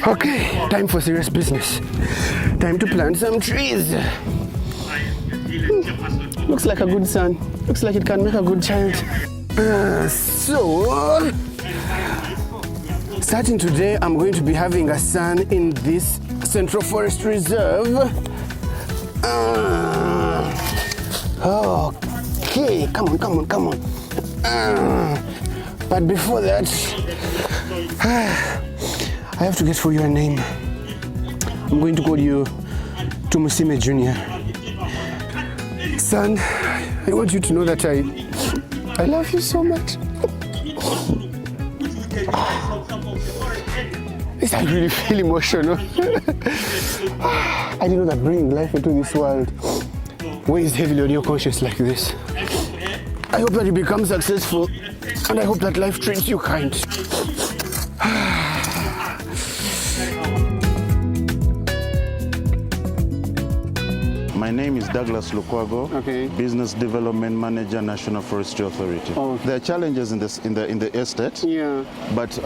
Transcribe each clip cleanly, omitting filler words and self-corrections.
Okay, time for serious business. Time to plant some trees. Looks like a good son. Looks like it can make a good child. So, starting today, I'm going to be having a son in this Central Forest Reserve. Okay, come on. But before that, I have to get for you a name. I'm going to call you Tumusime Jr. Son, I want you to know that I love you so much. I really feel emotional. I didn't know that bringing life into this world weighs heavily on your conscience like this. I hope that you become successful, and I hope that life treats you kind. My name is Douglas Lukwago, Business Development Manager, National Forestry Authority. There are challenges in the estate, but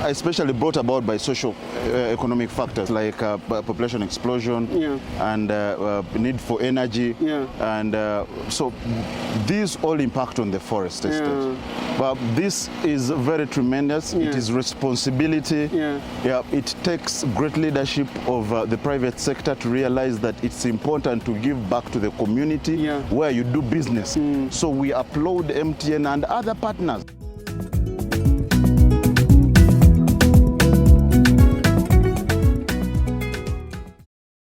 especially brought about by socio-economic factors like population explosion and need for energy, and so these all impact on the forest estate. But this is very tremendous. It is responsibility. It takes great leadership of the private sector to realize that it's important to give back to the community where you do business. So we applaud MTN and other partners.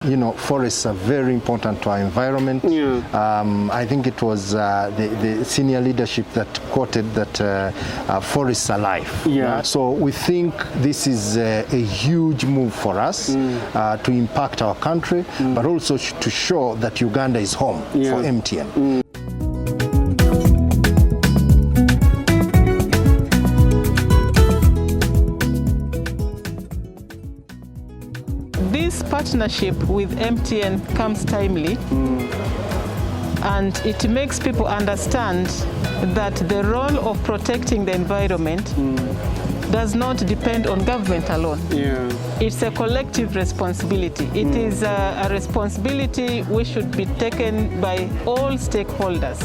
You know, forests are very important to our environment. I think it was the senior leadership that quoted that forests are life. So we think this is a huge move for us to impact our country, but also to show that Uganda is home for MTN. This partnership with MTN comes timely, and it makes people understand that the role of protecting the environment does not depend on government alone. It's a collective responsibility. It is a responsibility which should be taken by all stakeholders.